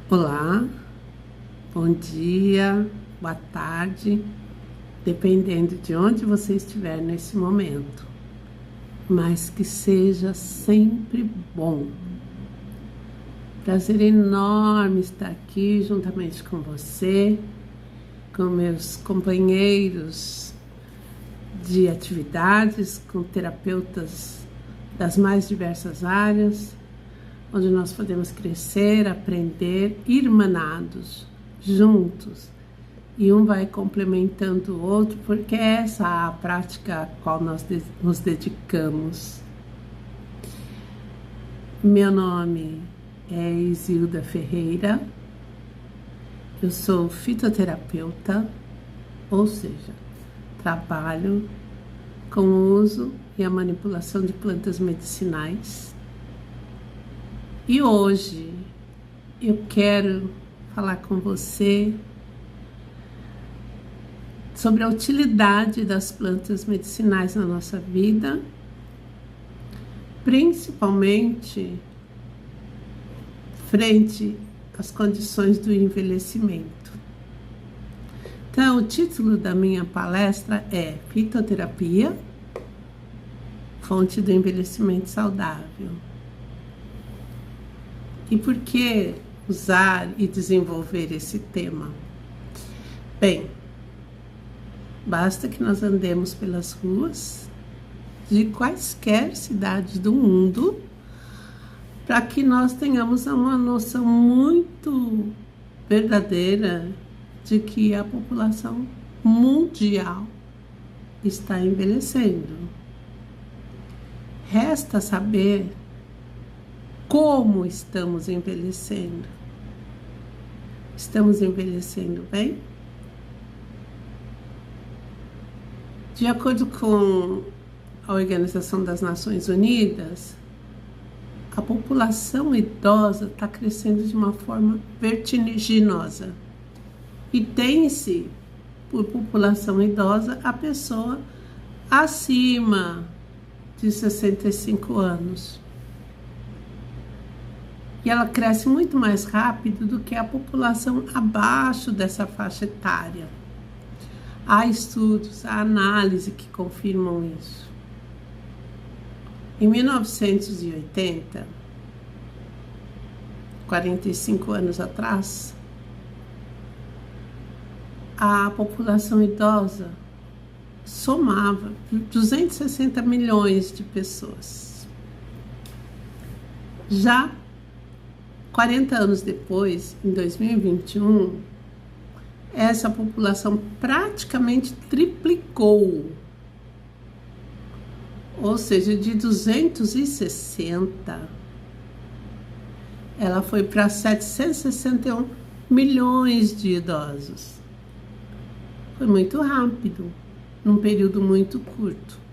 Olá, bom dia, boa tarde, dependendo de onde você estiver nesse momento, mas que seja sempre bom. Prazer enorme estar aqui juntamente com você, com meus companheiros de atividades, com terapeutas das mais diversas áreas, onde nós podemos crescer, aprender, irmanados, juntos. E um vai complementando o outro, porque é essa a prática a qual nós nos dedicamos. Meu nome é Isilda Ferreira, eu sou fitoterapeuta, ou seja, trabalho com o uso e a manipulação de plantas medicinais. E hoje eu quero falar com você sobre a utilidade das plantas medicinais na nossa vida, principalmente frente às condições do envelhecimento. Então, o título da minha palestra é Fitoterapia, fonte do envelhecimento saudável. E por que usar e desenvolver esse tema? Bem, basta que nós andemos pelas ruas de quaisquer cidades do mundo para que nós tenhamos uma noção muito verdadeira de que a população mundial está envelhecendo. Resta saber como estamos envelhecendo. Estamos envelhecendo bem? De acordo com a Organização das Nações Unidas, a população idosa está crescendo de uma forma vertiginosa. E tem-se, por população idosa, a pessoa acima de 65 anos. E ela cresce muito mais rápido do que a população abaixo dessa faixa etária. Há estudos, há análise que confirmam isso. Em 1980, 45 anos atrás, a população idosa somava 260 milhões de pessoas. Já 40 anos depois, em 2021, essa população praticamente triplicou. Ou seja, de 260, ela foi para 761 milhões de idosos. Foi muito rápido, num período muito curto.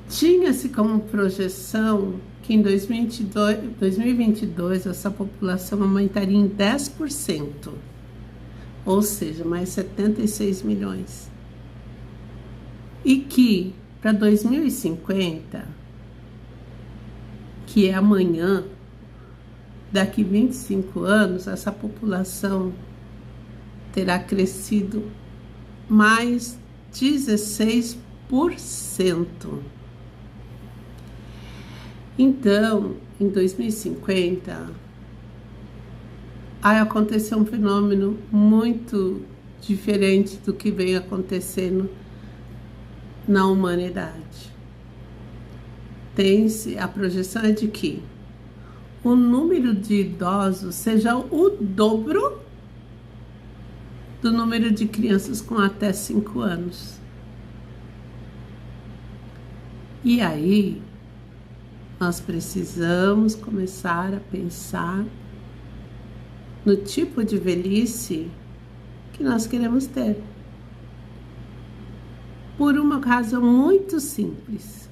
Tinha-se como projeção que em 2022 essa população aumentaria em 10%, ou seja, mais 76 milhões. E que para 2050, que é amanhã, daqui 25 anos, essa população terá crescido mais 16%. Então, em 2050, vai acontecer um fenômeno muito diferente do que vem acontecendo na humanidade. A projeção é de que o número de idosos seja o dobro do número de crianças com até 5 anos. E aí, nós precisamos começar a pensar no tipo de velhice que nós queremos ter. Por uma razão muito simples.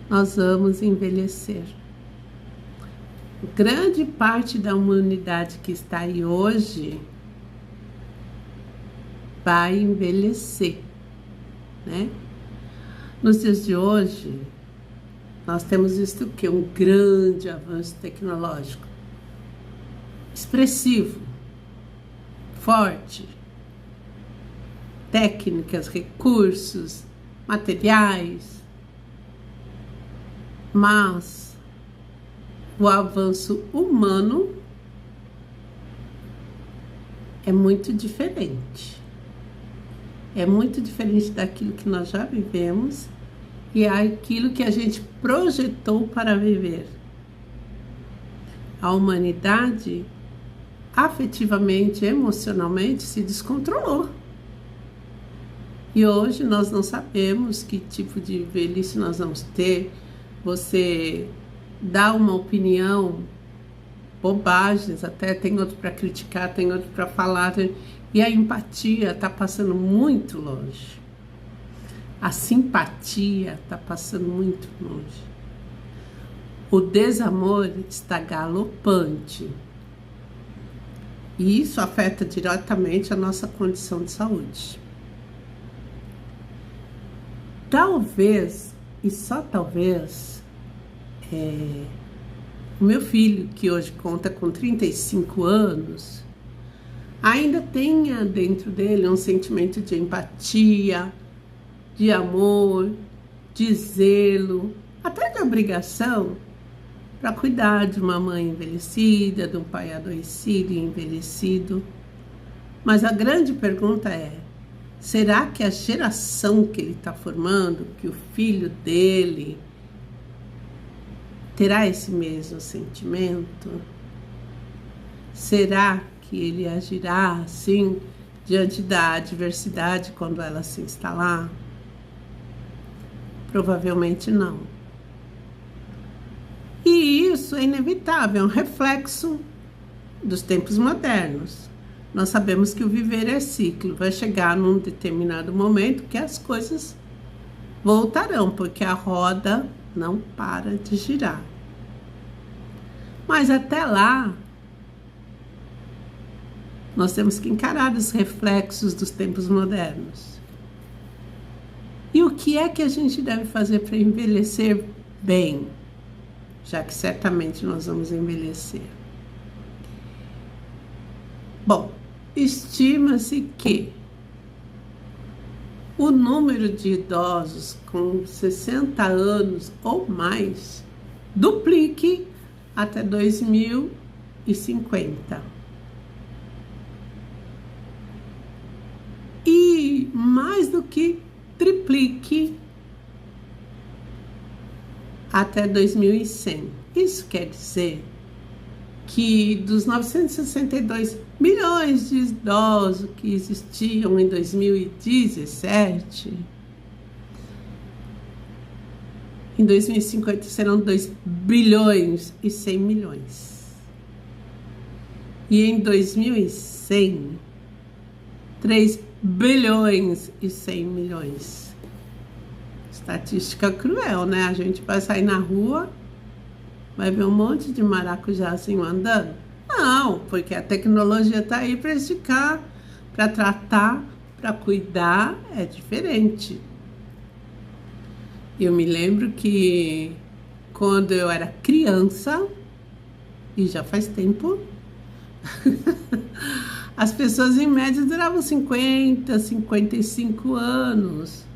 Nós vamos envelhecer. Grande parte da humanidade que está aí hoje vai envelhecer, né? Nos dias de hoje, nós temos visto o quê? Um grande avanço tecnológico. expressivo, forte, técnicas, recursos, materiais, mas o avanço humano é muito diferente. É muito diferente daquilo que nós já vivemos e aquilo que a gente projetou para viver. A humanidade, afetivamente, emocionalmente, se descontrolou. E hoje nós não sabemos que tipo de velhice nós vamos ter. Você dá uma opinião, bobagens, até tem outro para criticar, tem outro para falar, e a empatia está passando muito longe. A simpatia está passando muito longe. O desamor está galopante. E isso afeta diretamente a nossa condição de saúde. Talvez, e só talvez, o meu filho, que hoje conta com 35 anos, ainda tenha dentro dele um sentimento de empatia, de amor, de zelo, até de obrigação, para cuidar de uma mãe envelhecida, de um pai adoecido e envelhecido. Mas a grande pergunta é: será que a geração que ele está formando, que o filho dele, terá esse mesmo sentimento? Será que ele agirá assim diante da adversidade quando ela se instalar? Provavelmente não. E isso é inevitável, é um reflexo dos tempos modernos. Nós sabemos que o viver é ciclo, vai chegar num determinado momento que as coisas voltarão, porque a roda não para de girar. Mas até lá, nós temos que encarar os reflexos dos tempos modernos. E o que é que a gente deve fazer para envelhecer bem? Já que certamente nós vamos envelhecer. Bom, estima-se que o número de idosos com 60 anos ou mais duplique até 2050. E mais do que triplique até 2100. Isso quer dizer que dos 962 milhões de idosos que existiam em 2017, em 2050 serão 2 bilhões e 100 milhões. E em 2100, 3 bilhões e 100 milhões. Estatística cruel, né? A gente vai sair na rua, vai ver um monte de maracujazinho andando? Não, porque a tecnologia está aí para esticar, para tratar, para cuidar, é diferente. Eu me lembro que quando eu era criança, e já faz tempo, as pessoas em média duravam 50, 55 anos.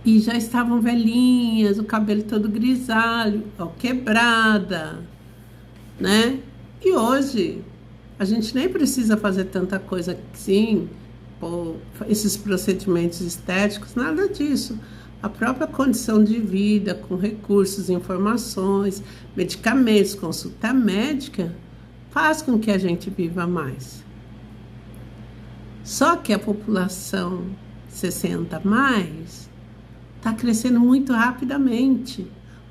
E já estavam velhinhas, o cabelo todo grisalho, quebrada, né? E hoje, a gente nem precisa fazer tanta coisa assim, esses procedimentos estéticos, nada disso. A própria condição de vida, com recursos, informações, medicamentos, consulta médica, faz com que a gente viva mais. Só que a população 60 mais está crescendo muito rapidamente,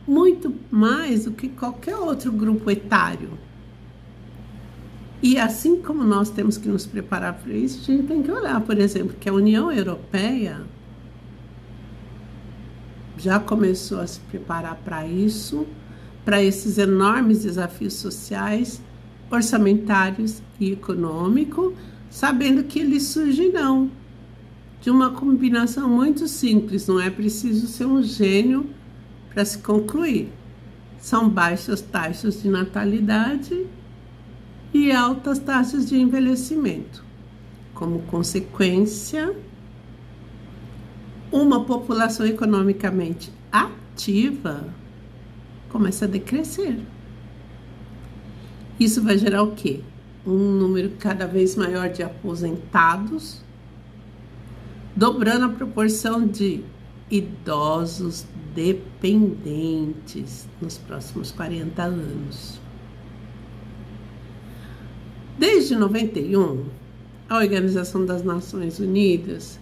muito mais do que qualquer outro grupo etário. E assim como nós temos que nos preparar para isso, a gente tem que olhar, por exemplo, que a União Europeia já começou a se preparar para isso, para esses enormes desafios sociais, orçamentários e econômicos, sabendo que eles surgirão de uma combinação muito simples, não é preciso ser um gênio para se concluir. são baixas taxas de natalidade e altas taxas de envelhecimento. Como consequência, uma população economicamente ativa começa a decrescer. Isso vai gerar o quê? Um número cada vez maior de aposentados, dobrando a proporção de idosos dependentes nos próximos 40 anos. Desde 91, a Organização das Nações Unidas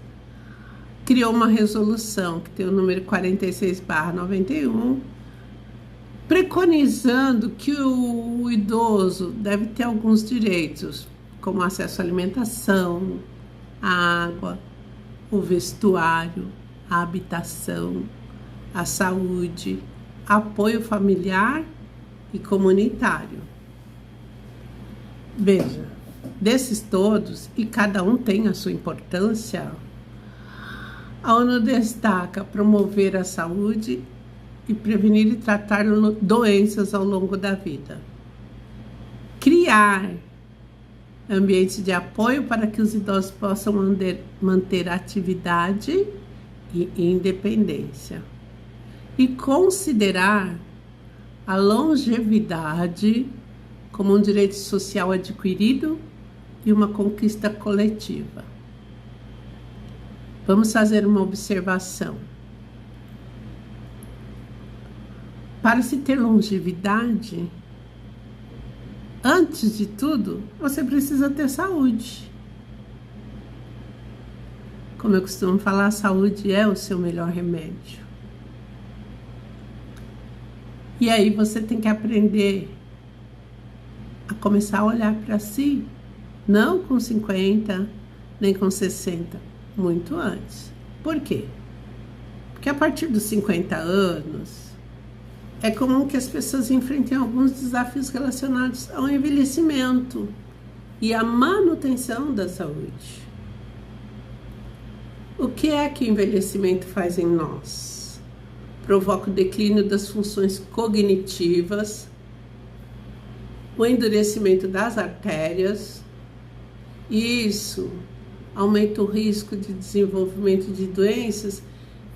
criou uma resolução que tem o número 46/91, preconizando que o idoso deve ter alguns direitos, como acesso à alimentação, à água, o vestuário, a habitação, a saúde, apoio familiar e comunitário. Veja, desses todos, e cada um tem a sua importância, a ONU destaca promover a saúde e prevenir e tratar doenças ao longo da vida. Criar ambientes de apoio para que os idosos possam manter atividade e independência. E considerar a longevidade como um direito social adquirido e uma conquista coletiva. Vamos fazer uma observação. Para se ter longevidade, antes de tudo, você precisa ter saúde. Como eu costumo falar, a saúde é o seu melhor remédio. E aí você tem que aprender a começar a olhar para si, não com 50, nem com 60, muito antes. Por quê? Porque a partir dos 50 anos, é comum que as pessoas enfrentem alguns desafios relacionados ao envelhecimento e à manutenção da saúde. O que é que o envelhecimento faz em nós? Provoca o declínio das funções cognitivas, o endurecimento das artérias, e isso aumenta o risco de desenvolvimento de doenças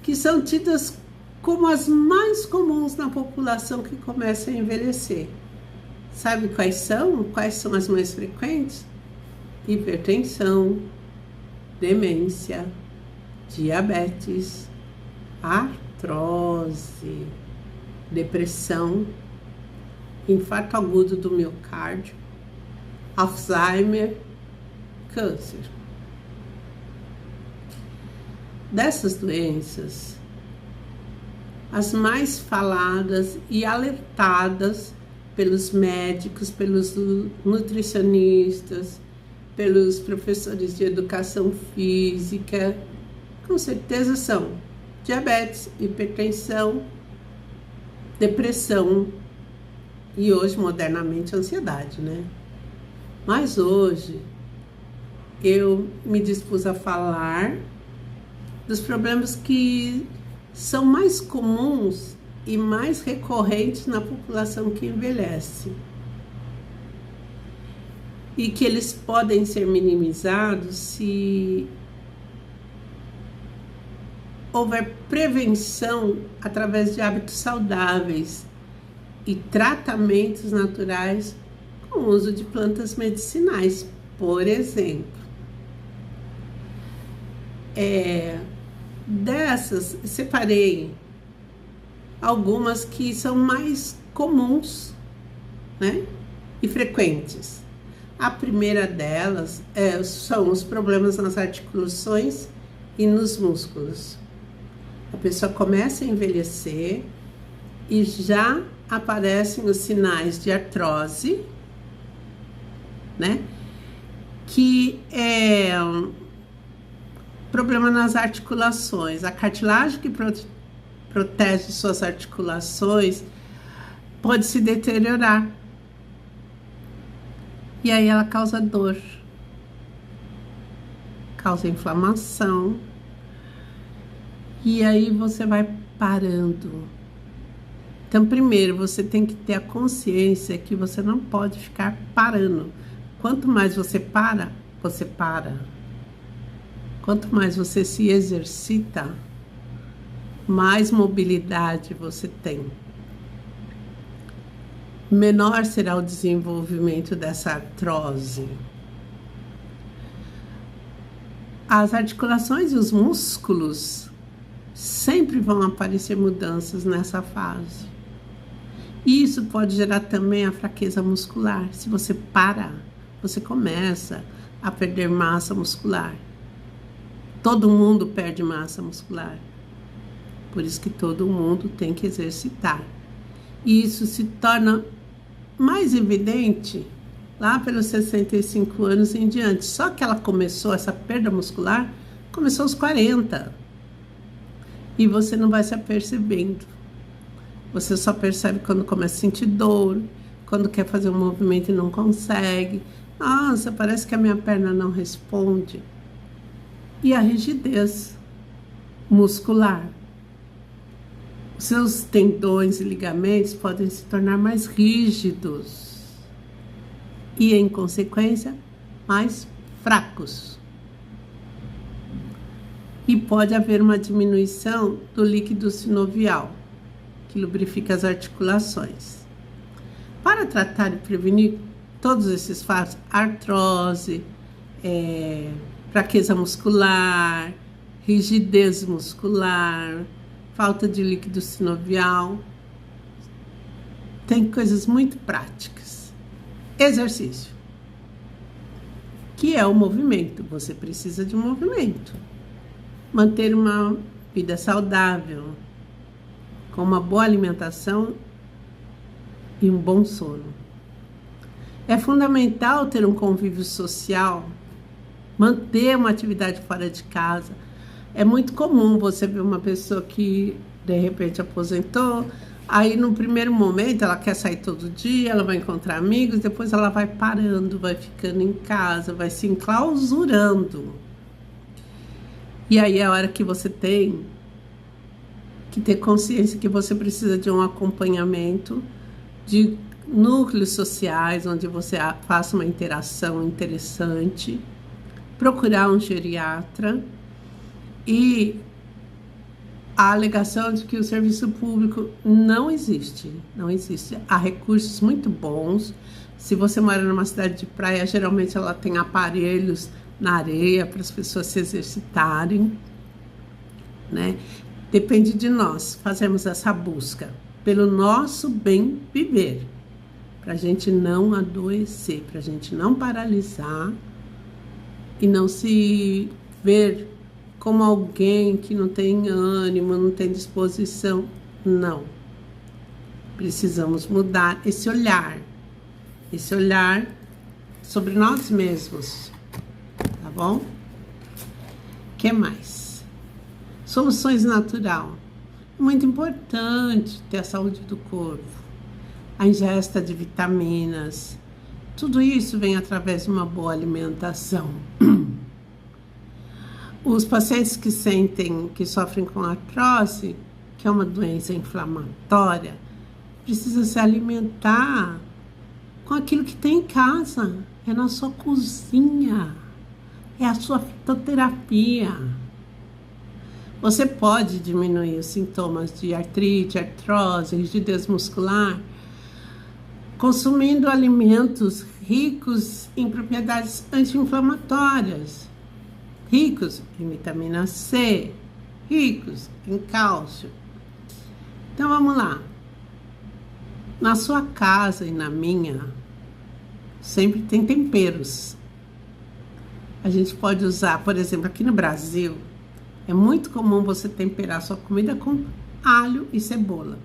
que são tidas como as mais comuns na população que começa a envelhecer. Sabe quais são? Quais são as mais frequentes? Hipertensão, demência, diabetes, artrose, depressão, infarto agudo do miocárdio, Alzheimer, câncer. Dessas doenças, as mais faladas e alertadas pelos médicos, pelos nutricionistas, pelos professores de educação física, com certeza são diabetes, hipertensão, depressão e hoje, modernamente, ansiedade, né? Mas hoje, eu me dispus a falar dos problemas que são mais comuns e mais recorrentes na população que envelhece. E que eles podem ser minimizados se houver prevenção através de hábitos saudáveis e tratamentos naturais com o uso de plantas medicinais, por exemplo. Dessas, separei algumas que são mais comuns, né, e frequentes. A primeira delas são os problemas nas articulações e nos músculos. A pessoa começa a envelhecer e já aparecem os sinais de artrose, né? Que é um problema nas articulações. A cartilagem que protege suas articulações pode se deteriorar. E aí ela causa dor, causa inflamação. E aí você vai parando. Então, primeiro, você tem que ter a consciência que você não pode ficar parando. Quanto mais você para, você para. Quanto mais você se exercita, mais mobilidade você tem. Menor será o desenvolvimento dessa artrose. As articulações e os músculos sempre vão aparecer mudanças nessa fase. E isso pode gerar também a fraqueza muscular. Se você para, você começa a perder massa muscular. Todo mundo perde massa muscular. Por isso que todo mundo tem que exercitar. E isso se torna mais evidente lá pelos 65 anos em diante. Só que ela começou, essa perda muscular, começou aos 40. E você não vai se apercebendo. Você só percebe quando começa a sentir dor, quando quer fazer um movimento e não consegue. Nossa, parece que a minha perna não responde. E a rigidez muscular. Os seus tendões e ligamentos podem se tornar mais rígidos e, em consequência, mais fracos. E pode haver uma diminuição do líquido sinovial, que lubrifica as articulações. Para tratar e prevenir todos esses fatos, artrose, fraqueza muscular, rigidez muscular, falta de líquido sinovial, tem coisas muito práticas. Exercício, que é o movimento. Você precisa de um movimento. Manter uma vida saudável, com uma boa alimentação e um bom sono. É fundamental ter um convívio social, manter uma atividade fora de casa. É muito comum você ver uma pessoa que de repente aposentou, aí no primeiro momento ela quer sair todo dia, ela vai encontrar amigos, depois ela vai parando, vai ficando em casa, vai se enclausurando. E aí é a hora que você tem que ter consciência que você precisa de um acompanhamento, de núcleos sociais, onde você faça uma interação interessante, procurar um geriatra. E a alegação de que o serviço público não existe. Há recursos muito bons. Se você mora numa cidade de praia, geralmente ela tem aparelhos na areia para as pessoas se exercitarem, né? Depende de nós fazermos essa busca pelo nosso bem viver, para a gente não adoecer, para a gente não paralisar e não se ver como alguém que não tem ânimo, não tem disposição. Não. Precisamos mudar esse olhar sobre nós mesmos, tá bom? O que mais? Soluções natural. Muito importante ter a saúde do corpo, a ingesta de vitaminas. Tudo isso vem através de uma boa alimentação. Os pacientes que sofrem com artrose, que é uma doença inflamatória, precisam se alimentar com aquilo que tem em casa, é na sua cozinha, é a sua fitoterapia. Você pode diminuir os sintomas de artrite, artrose, rigidez muscular, consumindo alimentos ricos em propriedades anti-inflamatórias, ricos em vitamina C, ricos em cálcio. Então vamos lá. Na sua casa e na minha, sempre tem temperos. A gente pode usar, por exemplo, aqui no Brasil, é muito comum você temperar sua comida com alho e cebola.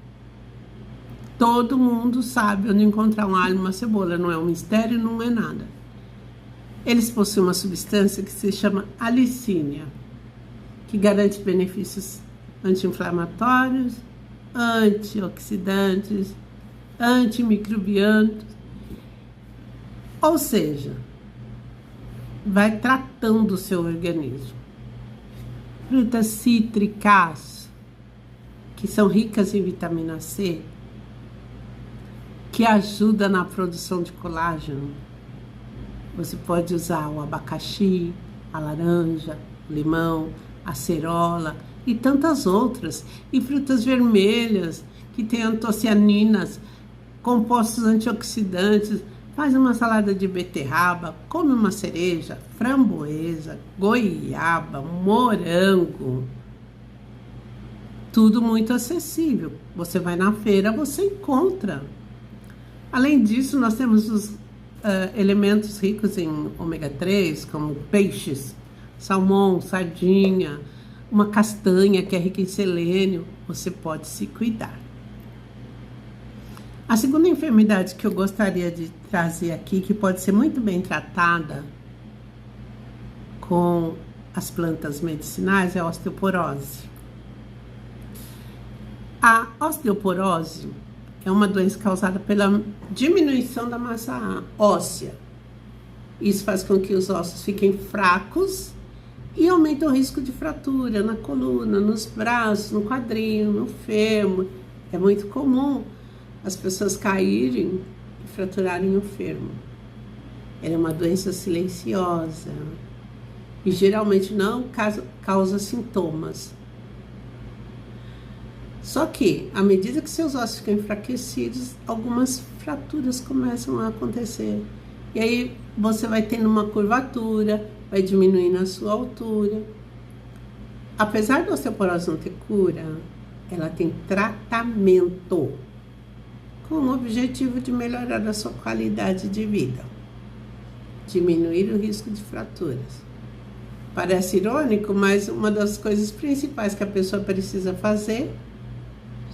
Todo mundo sabe onde encontrar um alho e uma cebola, não é um mistério, não é nada. Eles possuem uma substância que se chama alicínia, que garante benefícios anti-inflamatórios, antioxidantes, antimicrobianos, ou seja, vai tratando o seu organismo. Frutas cítricas, que são ricas em vitamina C, que ajuda na produção de colágeno. Você pode usar o abacaxi, a laranja, o limão, a acerola e tantas outras. E frutas vermelhas, que têm antocianinas, compostos antioxidantes. Faz uma salada de beterraba, come uma cereja, framboesa, goiaba, morango. Tudo muito acessível. Você vai na feira, você encontra. Além disso, nós temos os elementos ricos em ômega 3, como peixes, salmão, sardinha, uma castanha que é rica em selênio. Você pode se cuidar. A segunda enfermidade que eu gostaria de trazer aqui, que pode ser muito bem tratada com as plantas medicinais, é a osteoporose. A osteoporose é uma doença causada pela diminuição da massa óssea. Isso faz com que os ossos fiquem fracos e aumenta o risco de fratura na coluna, nos braços, no quadril, no fêmur. É muito comum as pessoas caírem e fraturarem o fêmur. Ela é uma doença silenciosa e geralmente não causa sintomas. Só que, à medida que seus ossos ficam enfraquecidos, algumas fraturas começam a acontecer. E aí você vai tendo uma curvatura, vai diminuindo a sua altura. Apesar da osteoporose não ter cura, ela tem tratamento com o objetivo de melhorar a sua qualidade de vida, diminuir o risco de fraturas. Parece irônico, mas uma das coisas principais que a pessoa precisa fazer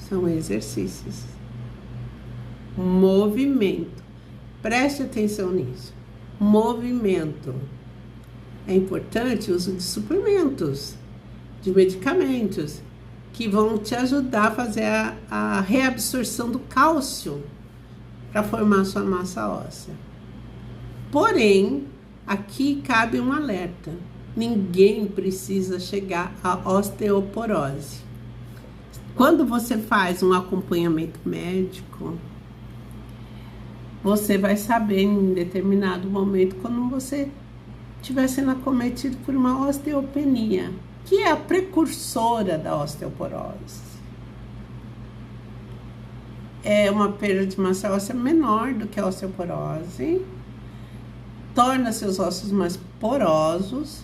são exercícios, movimento. Preste atenção nisso. Movimento. É importante o uso de suplementos, de medicamentos, que vão te ajudar a fazer a reabsorção do cálcio para formar a sua massa óssea. Porém, aqui cabe um alerta. Ninguém precisa chegar à osteoporose. Quando você faz um acompanhamento médico, você vai saber em determinado momento quando você estiver sendo acometido por uma osteopenia, que é a precursora da osteoporose. É uma perda de massa óssea menor do que a osteoporose, torna seus ossos mais porosos,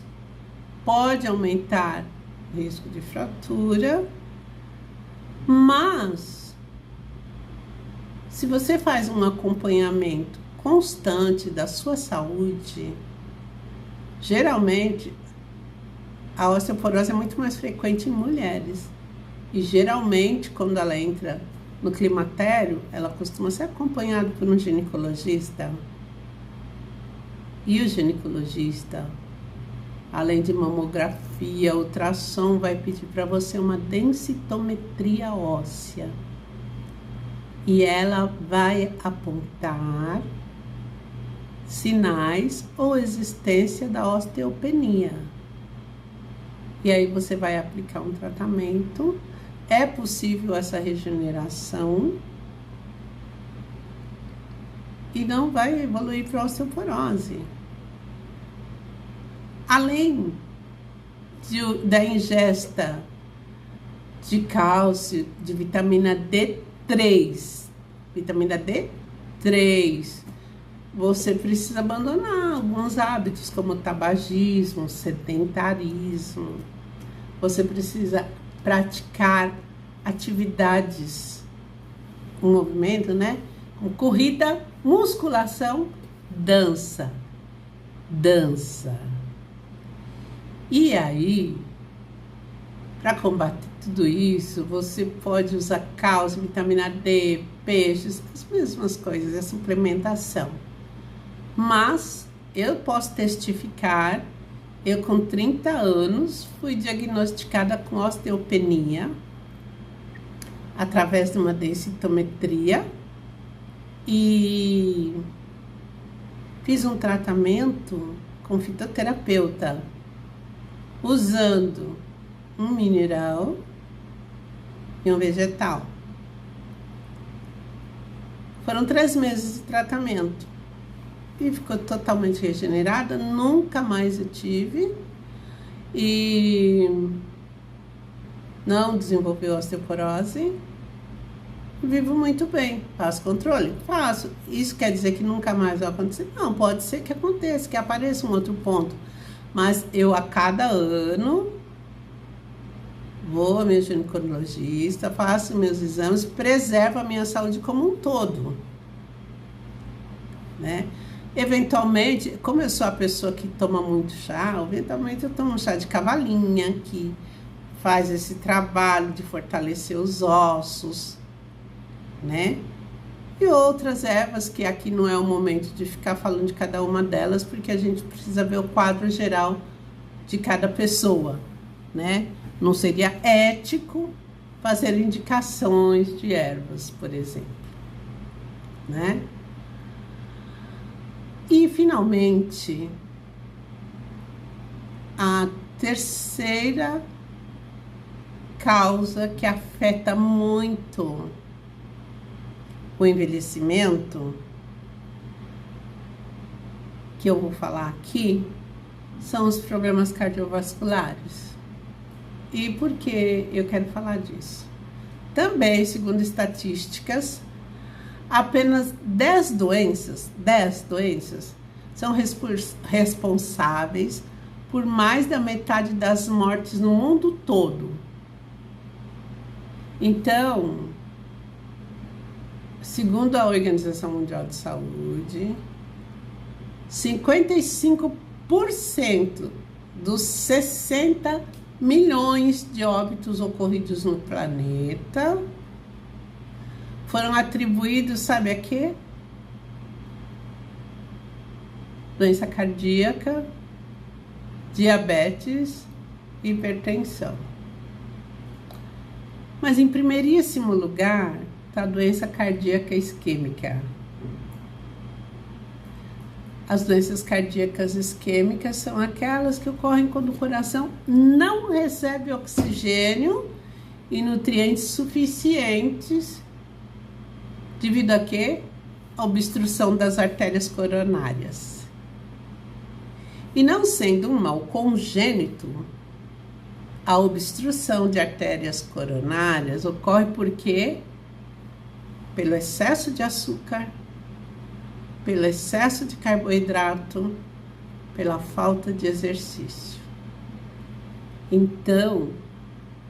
pode aumentar o risco de fratura, mas se você faz um acompanhamento constante da sua saúde, geralmente a osteoporose é muito mais frequente em mulheres. E geralmente, quando ela entra no climatério, ela costuma ser acompanhada por um ginecologista. E o ginecologista, além de mamografia, ultrassom, vai pedir para você uma densitometria óssea. E ela vai apontar sinais ou existência da osteopenia. E aí você vai aplicar um tratamento. É possível essa regeneração e não vai evoluir para a osteoporose. Além da ingesta de cálcio, de vitamina D3, você precisa abandonar alguns hábitos, como tabagismo, sedentarismo. Você precisa praticar atividades, um movimento, né? Como corrida, musculação, dança. E aí, para combater tudo isso, você pode usar cálcio, vitamina D, peixes, as mesmas coisas, a suplementação. Mas eu posso testificar, eu com 30 anos fui diagnosticada com osteopenia através de uma densitometria e fiz um tratamento com fitoterapeuta usando um mineral e um vegetal. Foram 3 meses de tratamento. E ficou totalmente regenerada, nunca mais eu tive. E não desenvolveu osteoporose. Vivo muito bem. Faço controle? Faço. Isso quer dizer que nunca mais vai acontecer? Não, pode ser que aconteça, que apareça um outro ponto. Mas eu, a cada ano, vou ao meu ginecologista, faço meus exames, preservo a minha saúde como um todo, né? Eventualmente, como eu sou a pessoa que toma muito chá, eventualmente eu tomo um chá de cavalinha, que faz esse trabalho de fortalecer os ossos, né? E outras ervas, que aqui não é o momento de ficar falando de cada uma delas, porque a gente precisa ver o quadro geral de cada pessoa, né? Não seria ético fazer indicações de ervas, por exemplo, né? E, finalmente, a terceira causa que afeta muito o envelhecimento, que eu vou falar aqui, são os problemas cardiovasculares. E por que eu quero falar disso? Também, segundo estatísticas, apenas 10 doenças são responsáveis por mais da metade das mortes no mundo todo. Então, segundo a Organização Mundial de Saúde, 55% dos 60 milhões de óbitos ocorridos no planeta foram atribuídos, sabe a quê? Doença cardíaca, diabetes, hipertensão. Mas em primeiríssimo lugar está a doença cardíaca isquêmica. As doenças cardíacas isquêmicas são aquelas que ocorrem quando o coração não recebe oxigênio e nutrientes suficientes, devido a quê? A obstrução das artérias coronárias. E não sendo um mal congênito, a obstrução de artérias coronárias ocorre porque pelo excesso de açúcar, pelo excesso de carboidrato, pela falta de exercício. Então,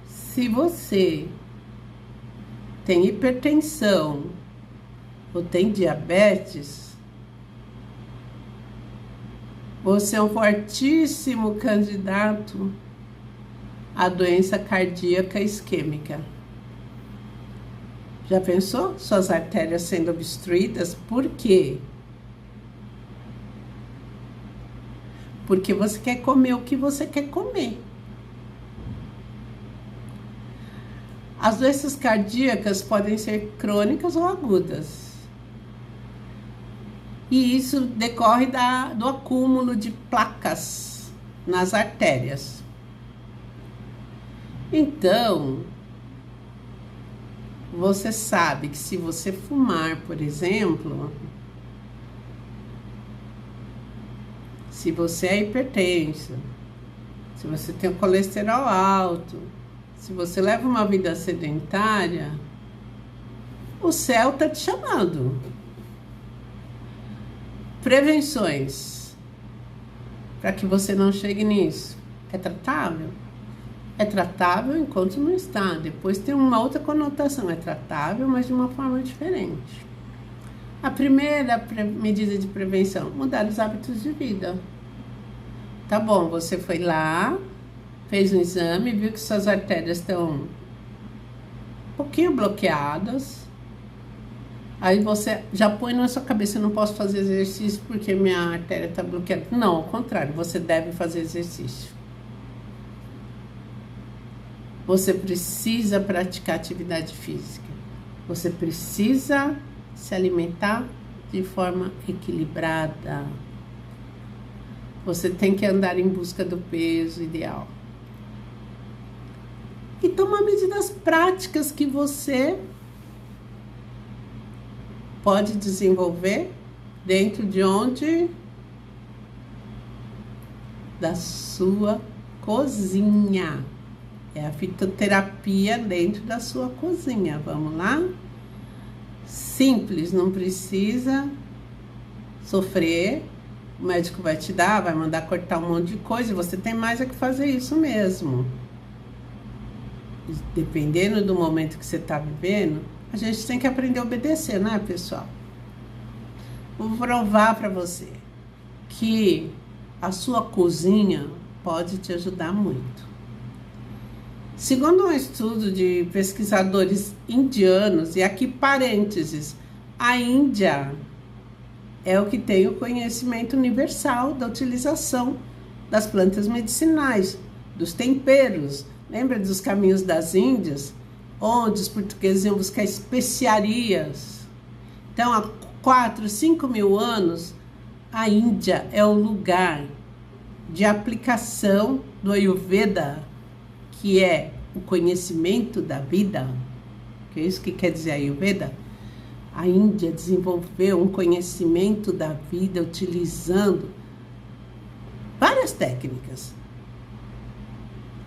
se você tem hipertensão ou tem diabetes, você é um fortíssimo candidato à doença cardíaca isquêmica. Já pensou? Suas artérias sendo obstruídas? Por quê? Porque você quer comer o que você quer comer. As doenças cardíacas podem ser crônicas ou agudas. E isso decorre do acúmulo de placas nas artérias. Então, você sabe que se você fumar, por exemplo, se você é hipertenso, se você tem o colesterol alto, se você leva uma vida sedentária, o céu está te chamando. Prevenções para que você não chegue nisso. É tratável? É tratável enquanto não está. Depois tem uma outra conotação. É tratável, mas de uma forma diferente. A primeira medida de prevenção: mudar os hábitos de vida. Tá bom, você foi lá, fez um exame, viu que suas artérias estão um pouquinho bloqueadas. Aí você já põe na sua cabeça: eu não posso fazer exercício porque minha artéria está bloqueada. Não, ao contrário, você deve fazer exercício. Você precisa praticar atividade física. Você precisa se alimentar de forma equilibrada. Você tem que andar em busca do peso ideal. E tomar medidas práticas que você pode desenvolver dentro de onde? Da sua cozinha. É a fitoterapia dentro da sua cozinha. Vamos lá? Simples, não precisa sofrer. O médico vai te dar, vai mandar cortar um monte de coisa e você tem mais é que fazer isso mesmo. Dependendo do momento que você está vivendo, a gente tem que aprender a obedecer, né, pessoal? Vou provar para você que a sua cozinha pode te ajudar muito. Segundo um estudo de pesquisadores indianos, e aqui parênteses, a Índia é o que tem o conhecimento universal da utilização das plantas medicinais, dos temperos. Lembra dos caminhos das Índias, onde os portugueses iam buscar especiarias? Então, há 4, 5 mil anos, a Índia é o lugar de aplicação do Ayurveda, que é o conhecimento da vida. Que é isso que quer dizer Ayurveda? A Índia desenvolveu um conhecimento da vida utilizando várias técnicas.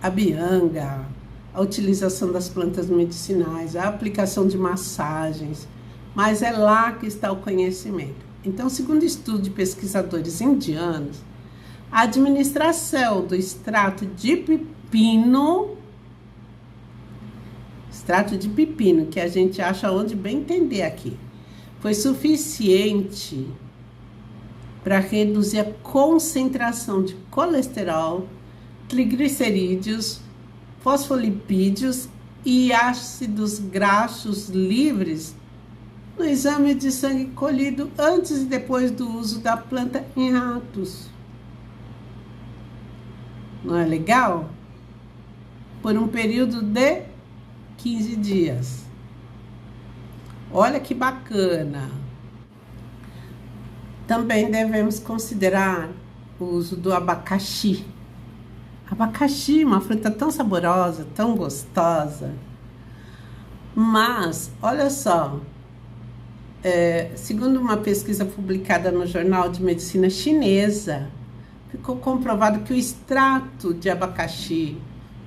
A Abhyanga, a utilização das plantas medicinais, a aplicação de massagens, mas é lá que está o conhecimento. Então, segundo estudo de pesquisadores indianos, a administração do extrato de pepino, que a gente acha onde bem entender aqui, foi suficiente para reduzir a concentração de colesterol, triglicerídeos, fosfolipídios e ácidos graxos livres no exame de sangue colhido antes e depois do uso da planta em ratos. Não é legal? Por um período de 15 dias. Olha que bacana. Também devemos considerar o uso do abacaxi. Abacaxi, uma fruta tão saborosa, tão gostosa. Mas, olha só, segundo uma pesquisa publicada no Jornal de Medicina Chinesa, ficou comprovado que o extrato de abacaxi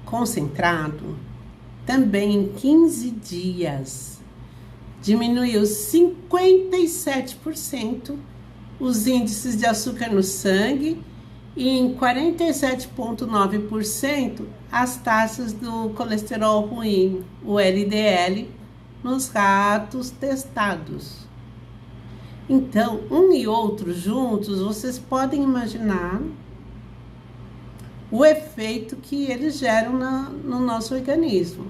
concentrado, também em 15 dias, diminuiu 57% os índices de açúcar no sangue e em 47,9% as taxas do colesterol ruim, o LDL, nos ratos testados. Então, um e outro juntos, vocês podem imaginar o efeito que eles geram no nosso organismo.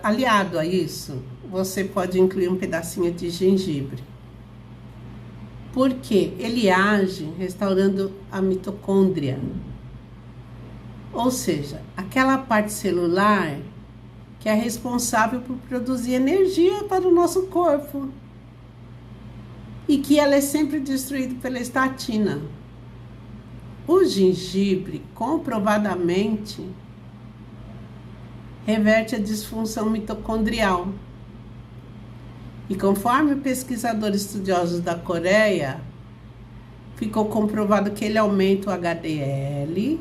Aliado a isso, você pode incluir um pedacinho de gengibre, porque ele age restaurando a mitocôndria, ou seja, aquela parte celular que é responsável por produzir energia para o nosso corpo e que ela é sempre destruída pela estatina. O gengibre, comprovadamente, reverte a disfunção mitocondrial. E conforme pesquisadores estudiosos da Coreia, ficou comprovado que ele aumenta o HDL,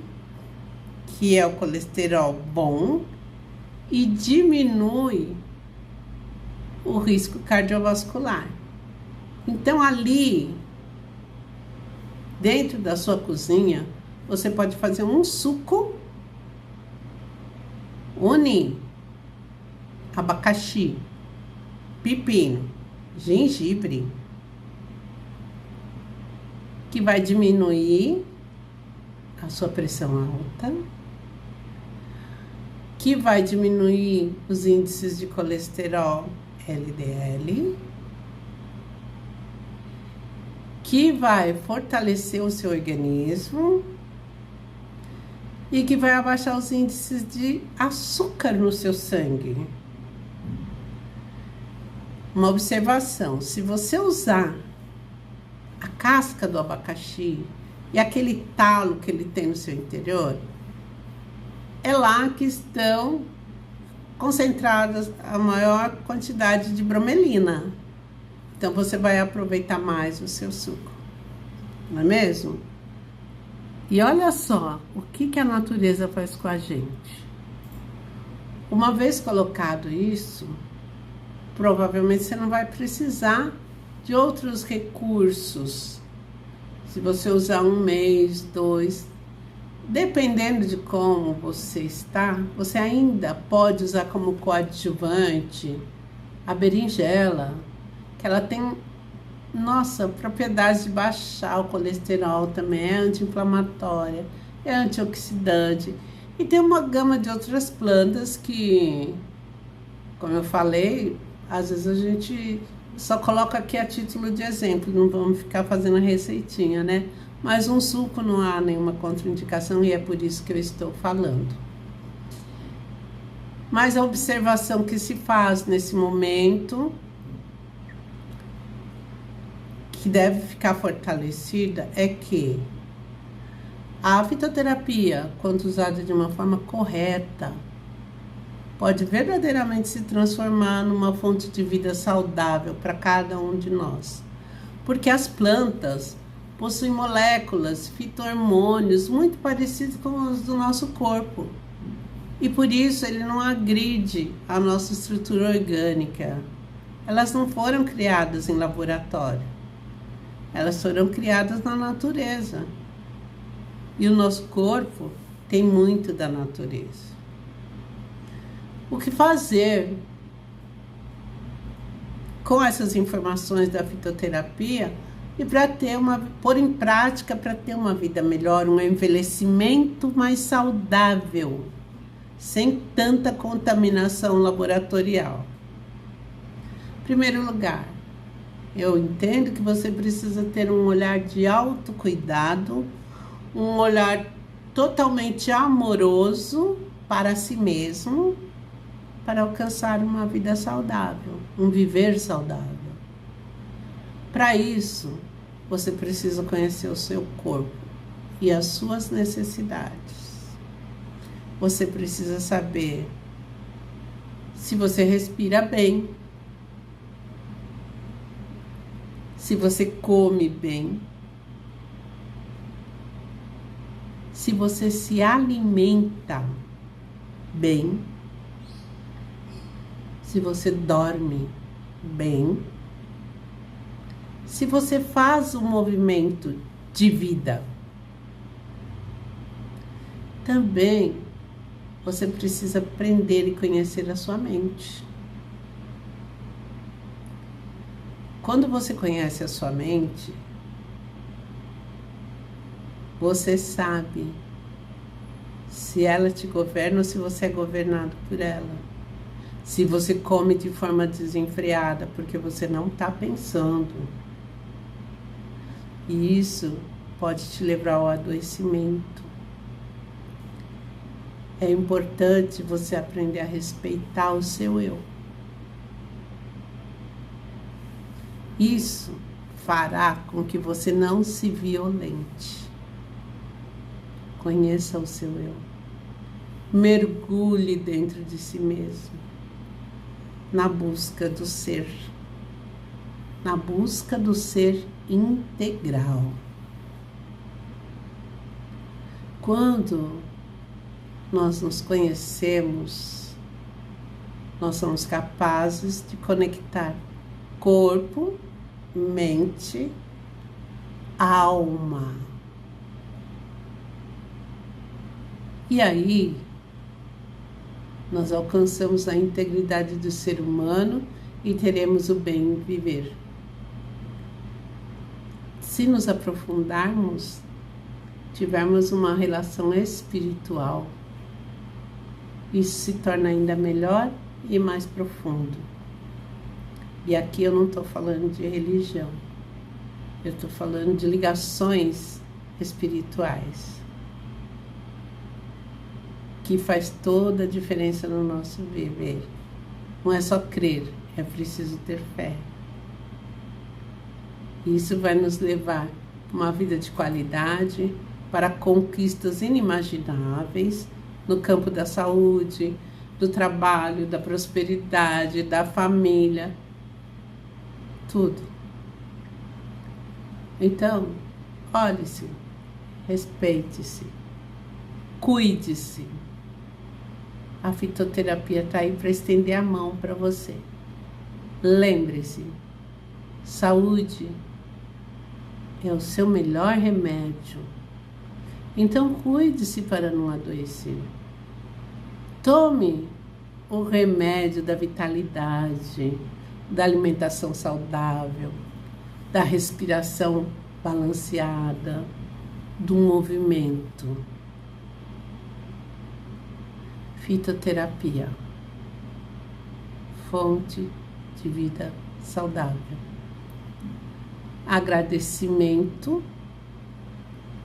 que é o colesterol bom, e diminui o risco cardiovascular. Então, ali, dentro da sua cozinha, você pode fazer um suco, une abacaxi, pepino, gengibre, que vai diminuir a sua pressão alta, que vai diminuir os índices de colesterol LDL, que vai fortalecer o seu organismo e que vai abaixar os índices de açúcar no seu sangue. Uma observação: se você usar a casca do abacaxi e aquele talo que ele tem no seu interior, é lá que estão concentradas a maior quantidade de bromelina. Então você vai aproveitar mais o seu suco, não é mesmo? E olha só o que a natureza faz com a gente. Uma vez colocado isso, provavelmente você não vai precisar de outros recursos. Se você usar 1 mês, 2, dependendo de como você está, você ainda pode usar como coadjuvante a berinjela, que ela tem, nossa, propriedades de baixar o colesterol também, é anti-inflamatória, é antioxidante. E tem uma gama de outras plantas que, como eu falei, às vezes a gente só coloca aqui a título de exemplo, não vamos ficar fazendo a receitinha, né? Mas um suco não há nenhuma contraindicação e é por isso que eu estou falando. Mas a observação que se faz nesse momento, que deve ficar fortalecida, é que a fitoterapia, quando usada de uma forma correta, pode verdadeiramente se transformar numa fonte de vida saudável para cada um de nós. Porque as plantas possuem moléculas, fito-hormônios muito parecidos com os do nosso corpo. E por isso ele não agride a nossa estrutura orgânica. Elas não foram criadas em laboratório. Elas foram criadas na natureza. E o nosso corpo tem muito da natureza. O que fazer com essas informações da fitoterapia e para pôr em prática para ter uma vida melhor, um envelhecimento mais saudável, sem tanta contaminação laboratorial. Em primeiro lugar, eu entendo que você precisa ter um olhar de autocuidado, um olhar totalmente amoroso para si mesmo, para alcançar uma vida saudável, um viver saudável. Para isso, você precisa conhecer o seu corpo e as suas necessidades. Você precisa saber se você respira bem, se você come bem, se você se alimenta bem, se você dorme bem, se você faz um movimento de vida. Também você precisa aprender e conhecer a sua mente. Quando você conhece a sua mente, você sabe se ela te governa ou se você é governado por ela. Se você come de forma desenfreada porque você não está pensando. E isso pode te levar ao adoecimento. É importante você aprender a respeitar o seu eu. Isso fará com que você não se violente. Conheça o seu eu. Mergulhe dentro de si mesmo, na busca do ser. Na busca do ser integral. Quando nós nos conhecemos, nós somos capazes de conectar corpo, mente, alma. E aí, nós alcançamos a integridade do ser humano e teremos o bem viver. Se nos aprofundarmos, tivermos uma relação espiritual, isso se torna ainda melhor e mais profundo. E aqui eu não estou falando de religião, eu estou falando de ligações espirituais, que faz toda a diferença no nosso viver. Não é só crer, é preciso ter fé. Isso vai nos levar a uma vida de qualidade, para conquistas inimagináveis no campo da saúde, do trabalho, da prosperidade, da família, tudo. Então, olhe-se, respeite-se, cuide-se. A fitoterapia está aí para estender a mão para você. Lembre-se, saúde é o seu melhor remédio. Então, cuide-se para não adoecer. Tome o remédio da vitalidade, da alimentação saudável, da respiração balanceada, do movimento. Fitoterapia, fonte de vida saudável. Agradecimento.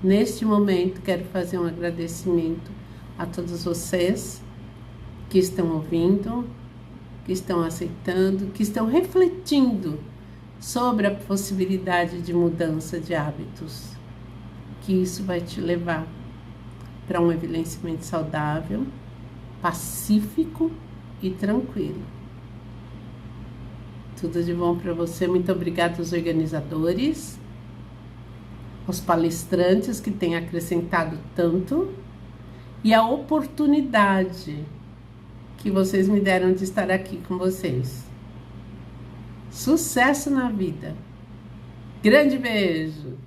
Neste momento, quero fazer um agradecimento a todos vocês que estão ouvindo, que estão aceitando, que estão refletindo sobre a possibilidade de mudança de hábitos, que isso vai te levar para um envelhecimento saudável, pacífico e tranquilo. Tudo de bom para você. Muito obrigada aos organizadores, aos palestrantes que têm acrescentado tanto e a oportunidade que vocês me deram de estar aqui com vocês. Sucesso na vida. Grande beijo!